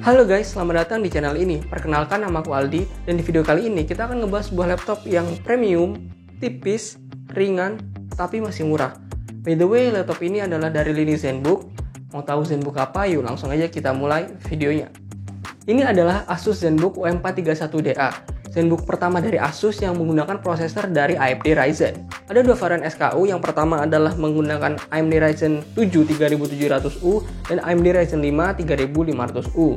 Halo guys, selamat datang di channel ini. Perkenalkan, nama aku Aldi, dan di video kali ini kita akan ngebahas sebuah laptop yang premium, tipis, ringan, tapi masih murah. By the way, laptop ini adalah dari lini ZenBook. Mau tahu ZenBook apa? Yuk langsung aja kita mulai videonya. Ini adalah Asus ZenBook UM431DA. ZenBook pertama dari Asus yang menggunakan prosesor dari AMD Ryzen. Ada dua varian SKU, yang pertama adalah menggunakan AMD Ryzen 7 3700U dan AMD Ryzen 5 3500U.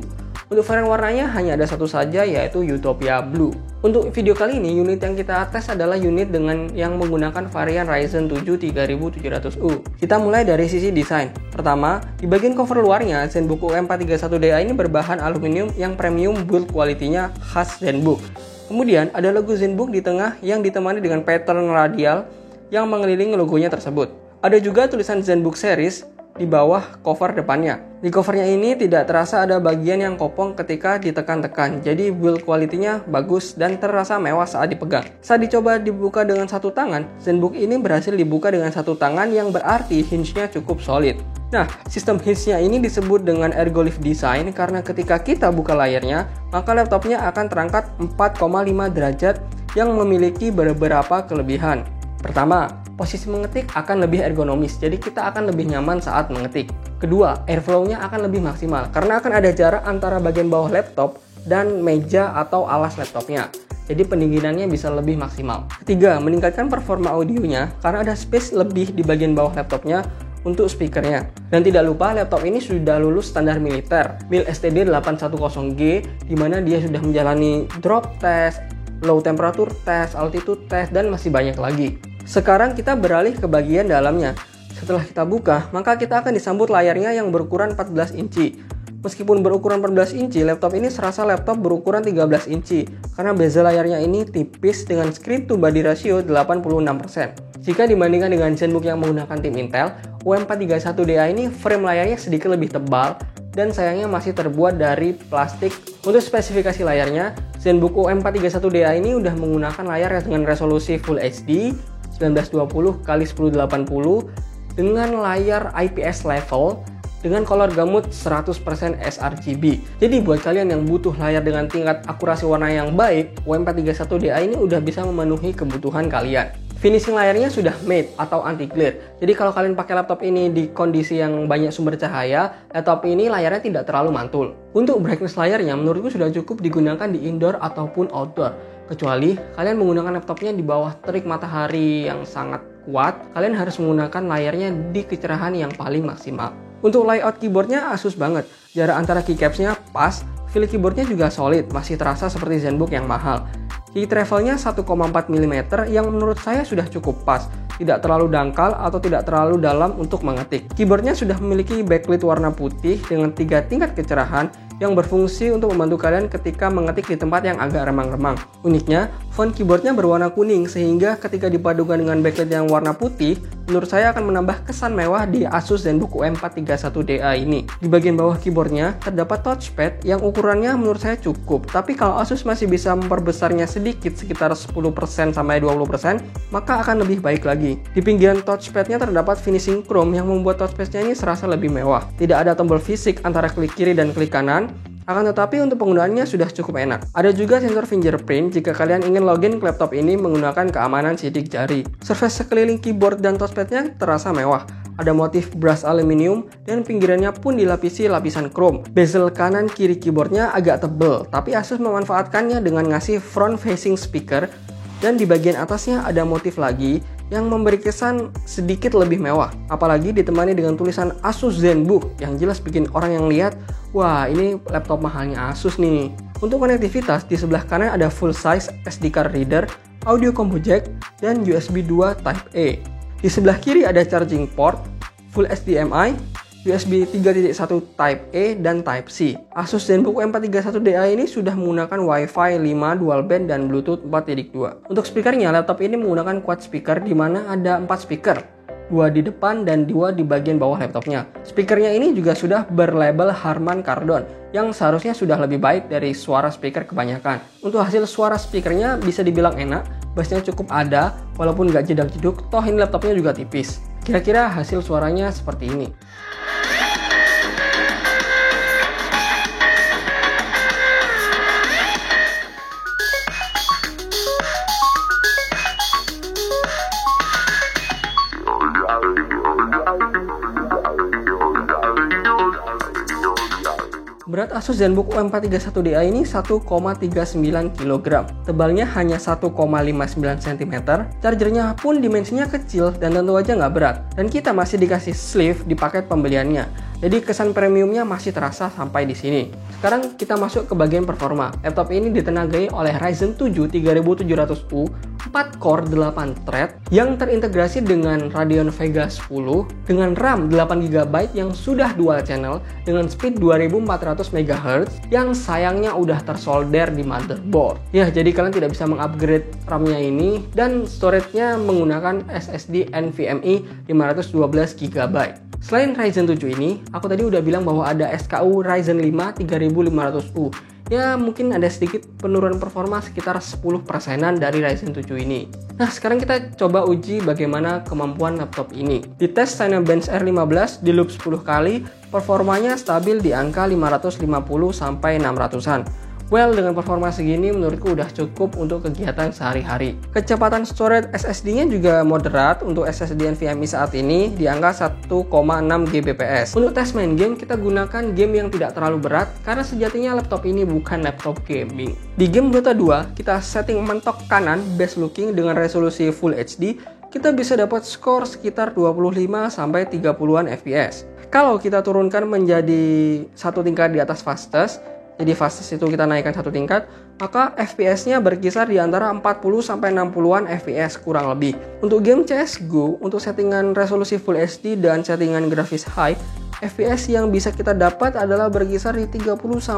Untuk varian warnanya hanya ada satu saja, yaitu Utopia Blue. Untuk video kali ini, unit yang kita tes adalah unit dengan yang menggunakan varian Ryzen 7 3700U. Kita mulai dari sisi desain. Pertama, di bagian cover luarnya, ZenBook UM431DA ini berbahan aluminium yang premium build quality-nya khas ZenBook. Kemudian ada logo ZenBook di tengah yang ditemani dengan pattern radial yang mengelilingi logonya tersebut. Ada juga tulisan ZenBook Series di bawah cover depannya. Di covernya ini tidak terasa ada bagian yang kopong ketika ditekan-tekan, jadi build quality-nya bagus dan terasa mewah saat dipegang. Saat dicoba dibuka dengan satu tangan, ZenBook ini berhasil dibuka dengan satu tangan, yang berarti hinge-nya cukup solid. Nah, sistem hinge-nya ini disebut dengan ergolift design karena ketika kita buka layarnya, maka laptopnya akan terangkat 4,5 derajat yang memiliki beberapa kelebihan. Pertama, posisi mengetik akan lebih ergonomis, jadi kita akan lebih nyaman saat mengetik. Kedua, airflow-nya akan lebih maksimal karena akan ada jarak antara bagian bawah laptop dan meja atau alas laptopnya. Jadi pendinginannya bisa lebih maksimal. Ketiga, meningkatkan performa audionya karena ada space lebih di bagian bawah laptopnya untuk speakernya. Dan tidak lupa, laptop ini sudah lulus standar militer MIL STD 810G, di mana dia sudah menjalani drop test, low temperature test, altitude test, dan masih banyak lagi. Sekarang kita beralih ke bagian dalamnya. Setelah kita buka, maka kita akan disambut layarnya yang berukuran 14 inci. Meskipun berukuran 14 inci, laptop ini serasa laptop berukuran 13 inci karena bezel layarnya ini tipis dengan screen to body ratio 86%. Jika dibandingkan dengan ZenBook yang menggunakan tim Intel, UM431DA ini frame layarnya sedikit lebih tebal dan sayangnya masih terbuat dari plastik. Untuk spesifikasi layarnya, ZenBook UM431DA ini udah menggunakan layar dengan resolusi Full HD 1920x1080 dengan layar IPS level dengan color gamut 100% sRGB. Jadi buat kalian yang butuh layar dengan tingkat akurasi warna yang baik, UM431DA ini udah bisa memenuhi kebutuhan kalian. Finishing layarnya sudah matte atau anti-glare. Jadi kalau kalian pakai laptop ini di kondisi yang banyak sumber cahaya, laptop ini layarnya tidak terlalu mantul. Untuk brightness layarnya menurutku sudah cukup digunakan di indoor ataupun outdoor. Kecuali kalian menggunakan laptopnya di bawah terik matahari yang sangat kuat, kalian harus menggunakan layarnya di kecerahan yang paling maksimal. Untuk layout keyboardnya Asus banget. Jarak antara keycapsnya pas, feel keyboardnya juga solid, masih terasa seperti ZenBook yang mahal. Key travelnya 1,4 mm yang menurut saya sudah cukup pas, tidak terlalu dangkal atau tidak terlalu dalam untuk mengetik. Keyboardnya sudah memiliki backlit warna putih dengan 3 tingkat kecerahan yang berfungsi untuk membantu kalian ketika mengetik di tempat yang agak remang-remang. Uniknya, font keyboardnya berwarna kuning sehingga ketika dipadukan dengan backlit yang warna putih, menurut saya akan menambah kesan mewah di Asus ZenBook UM431DA ini. Di bagian bawah keyboardnya terdapat touchpad yang ukurannya menurut saya cukup, tapi kalau Asus masih bisa memperbesarnya sedikit sekitar 10% sampai 20%, maka akan lebih baik lagi. Di pinggiran touchpadnya terdapat finishing chrome yang membuat touchpadnya ini serasa lebih mewah. Tidak ada tombol fisik antara klik kiri dan klik kanan, akan tetapi untuk penggunaannya sudah cukup enak. Ada juga sensor fingerprint jika kalian ingin login ke laptop ini menggunakan keamanan sidik jari. Surface sekeliling keyboard dan touchpadnya terasa mewah. Ada motif brush aluminium dan pinggirannya pun dilapisi lapisan chrome. Bezel kanan kiri keyboardnya agak tebal, tapi Asus memanfaatkannya dengan ngasih front facing speaker, dan di bagian atasnya ada motif lagi yang memberi kesan sedikit lebih mewah. Apalagi ditemani dengan tulisan Asus ZenBook yang jelas bikin orang yang lihat, wah ini laptop mahalnya Asus nih. Untuk konektivitas, di sebelah kanan ada full size SD card reader, audio combo jack, dan USB 2 Type A. Di sebelah kiri ada charging port, full HDMI, USB 3.1 Type A, dan Type C. Asus ZenBook UM431DA ini sudah menggunakan Wi-Fi 5 dual band dan Bluetooth 4.2. Untuk speakernya, laptop ini menggunakan quad speaker di mana ada 4 speaker, 2 di depan dan 2 di bagian bawah laptopnya. Speakernya ini juga sudah berlabel Harman Kardon, yang seharusnya sudah lebih baik dari suara speaker kebanyakan. Untuk hasil suara speakernya bisa dibilang enak, bassnya cukup ada, walaupun nggak jedak-jeduk, toh ini laptopnya juga tipis. Kira-kira hasil suaranya seperti ini. Berat Asus ZenBook UM431Di ini 1,39 kg, tebalnya hanya 1,59 cm, chargernya pun dimensinya kecil dan tentu aja nggak berat. Dan kita masih dikasih sleeve di paket pembeliannya, jadi kesan premiumnya masih terasa sampai di sini. Sekarang kita masuk ke bagian performa. Laptop ini ditenagai oleh Ryzen 7 3700U, 4 core 8 thread yang terintegrasi dengan Radeon Vega 10 dengan RAM 8GB yang sudah dual channel dengan speed 2400 MHz yang sayangnya udah tersolder di motherboard. Ya, jadi kalian tidak bisa mengupgrade RAM-nya ini, dan storage-nya menggunakan SSD NVMe 512GB. Selain Ryzen 7 ini, aku tadi udah bilang bahwa ada SKU Ryzen 5 3500U. Ya, mungkin ada sedikit penurunan performa sekitar 10%-an dari Ryzen 7 ini. Nah, sekarang kita coba uji bagaimana kemampuan laptop ini. Di tes Cinebench R15 di loop 10 kali, performanya stabil di angka 550-600-an. Well, dengan performa segini menurutku udah cukup untuk kegiatan sehari-hari. Kecepatan storage SSD-nya juga moderat untuk SSD NVMe saat ini di angka 1,6 Gbps. Untuk tes main game, kita gunakan game yang tidak terlalu berat karena sejatinya laptop ini bukan laptop gaming. Di game Dota 2, kita setting mentok kanan best looking dengan resolusi Full HD, kita bisa dapat skor sekitar 25-30an FPS. Kalau kita turunkan menjadi satu tingkat di atas fastest, jadi fastest itu kita naikkan satu tingkat, maka FPS-nya berkisar di antara 40-60an FPS kurang lebih. Untuk game CSGO, untuk settingan resolusi Full HD dan settingan grafis high, FPS yang bisa kita dapat adalah berkisar di 30-40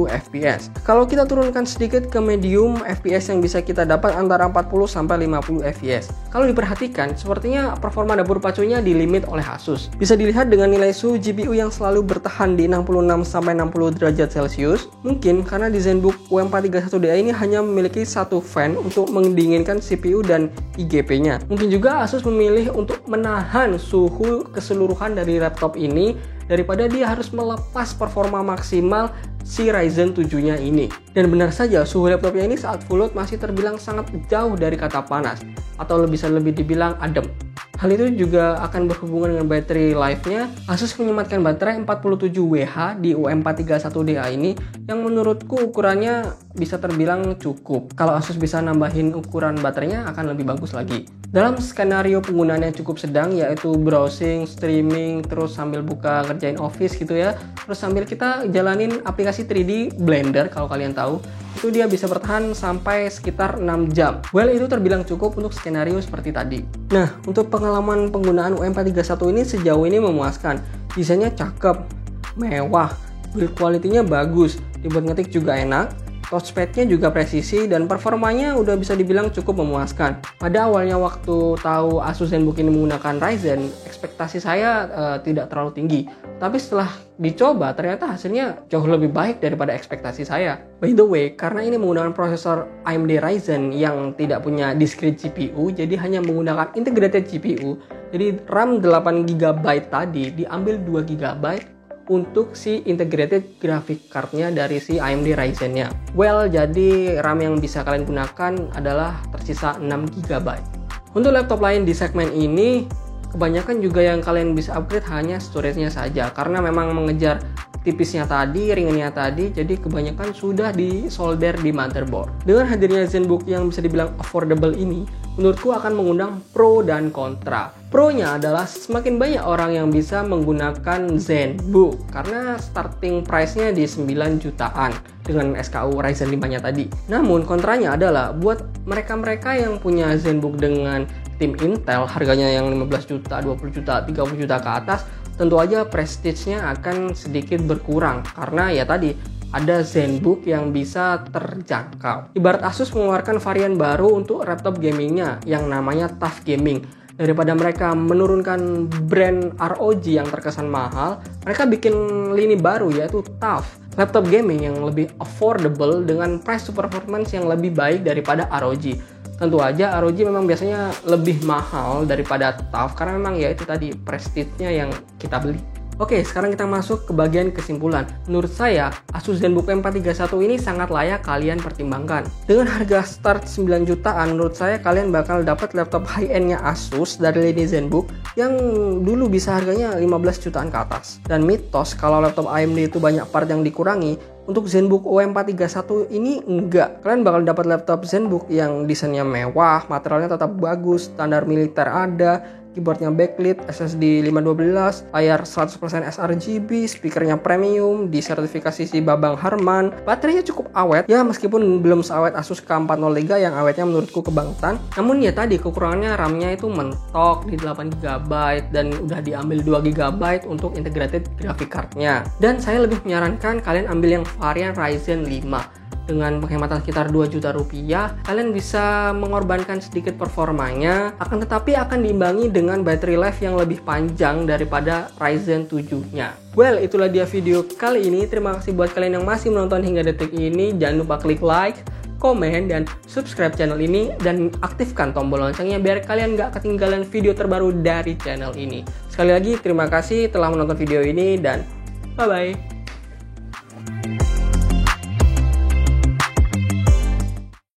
FPS. Kalau kita turunkan sedikit ke medium, FPS yang bisa kita dapat antara 40-50 FPS. Kalau diperhatikan, sepertinya performa dapur pacunya di limit oleh Asus. Bisa dilihat dengan nilai suhu GPU yang selalu bertahan di 66-60 derajat Celcius. Mungkin karena di ZenBook UM431Di ini hanya memiliki satu fan untuk mendinginkan CPU dan IGP-nya. Mungkin juga Asus memilih untuk menahan suhu keseluruhan dari laptop ini daripada dia harus melepas performa maksimal si Ryzen 7-nya ini. Dan benar saja, suhu laptopnya ini saat full load masih terbilang sangat jauh dari kata panas, atau bisa lebih dibilang adem. Hal itu juga akan berhubungan dengan baterai life-nya. Asus menyematkan baterai 47Wh di UM431Di ini yang menurutku ukurannya bisa terbilang cukup. Kalau Asus bisa nambahin ukuran baterainya akan lebih bagus lagi. Dalam skenario penggunaannya cukup sedang, yaitu browsing, streaming, terus sambil buka ngerjain office gitu ya, terus sambil kita jalanin aplikasi 3D Blender kalau kalian tahu, itu dia bisa bertahan sampai sekitar 6 jam. Well, itu terbilang cukup untuk skenario seperti tadi. Nah, untuk pengalaman penggunaan UM431 ini sejauh ini memuaskan. Desainnya cakep, mewah, build quality-nya bagus, dibuat ngetik juga enak, touchpad-nya juga presisi, dan performanya udah bisa dibilang cukup memuaskan. Pada awalnya waktu tahu Asus ZenBook ini menggunakan Ryzen, ekspektasi saya tidak terlalu tinggi. Tapi setelah dicoba, ternyata hasilnya jauh lebih baik daripada ekspektasi saya. By the way, karena ini menggunakan prosesor AMD Ryzen yang tidak punya discrete GPU, jadi hanya menggunakan integrated GPU, jadi RAM 8GB tadi diambil 2GB untuk si integrated graphic card-nya dari si AMD Ryzen-nya. Well, jadi RAM yang bisa kalian gunakan adalah tersisa 6GB. Untuk laptop lain di segmen ini, kebanyakan juga yang kalian bisa upgrade hanya storage-nya saja, karena memang mengejar tipisnya tadi, ringannya tadi, jadi kebanyakan sudah disolder di motherboard. Dengan hadirnya ZenBook yang bisa dibilang affordable ini, menurutku akan mengundang pro dan kontra. Pro-nya adalah semakin banyak orang yang bisa menggunakan ZenBook karena starting price-nya di 9 jutaan dengan SKU Ryzen 5-nya tadi. Namun kontranya adalah buat mereka-mereka yang punya ZenBook dengan tim Intel, harganya yang 15 juta, 20 juta, 30 juta ke atas, tentu aja prestige-nya akan sedikit berkurang karena ya tadi ada ZenBook yang bisa terjangkau. Ibarat Asus mengeluarkan varian baru untuk laptop gamingnya yang namanya TUF Gaming. Daripada mereka menurunkan brand ROG yang terkesan mahal, mereka bikin lini baru yaitu TUF, laptop gaming yang lebih affordable dengan price to performance yang lebih baik daripada ROG. Tentu aja ROG memang biasanya lebih mahal daripada TUF karena memang ya itu tadi prestige-nya yang kita beli. Oke, sekarang kita masuk ke bagian kesimpulan. Menurut saya, Asus ZenBook M431 ini sangat layak kalian pertimbangkan. Dengan harga start 9 jutaan, menurut saya kalian bakal dapat laptop high-end-nya Asus dari lini ZenBook yang dulu bisa harganya 15 jutaan ke atas. Dan mitos kalau laptop AMD itu banyak part yang dikurangi, untuk ZenBook M431 ini enggak. Kalian bakal dapat laptop ZenBook yang desainnya mewah, materialnya tetap bagus, standar militer ada, keyboardnya backlit, SSD 512, layar 100% sRGB, speakernya premium, disertifikasi si Babang Harman, baterainya cukup awet, ya meskipun belum seawet Asus K403 yang awetnya menurutku kebangetan. Namun ya tadi kekurangannya RAM-nya itu mentok di 8GB dan udah diambil 2GB untuk integrated graphic card-nya. Dan saya lebih menyarankan kalian ambil yang varian Ryzen 5. Dengan penghematan sekitar 2 juta rupiah, kalian bisa mengorbankan sedikit performanya, akan tetapi akan diimbangi dengan battery life yang lebih panjang daripada Ryzen 7-nya. Well, itulah dia video kali ini. Terima kasih buat kalian yang masih menonton hingga detik ini. Jangan lupa klik like, komen, dan subscribe channel ini, dan aktifkan tombol loncengnya biar kalian gak ketinggalan video terbaru dari channel ini. Sekali lagi, terima kasih telah menonton video ini, dan bye-bye.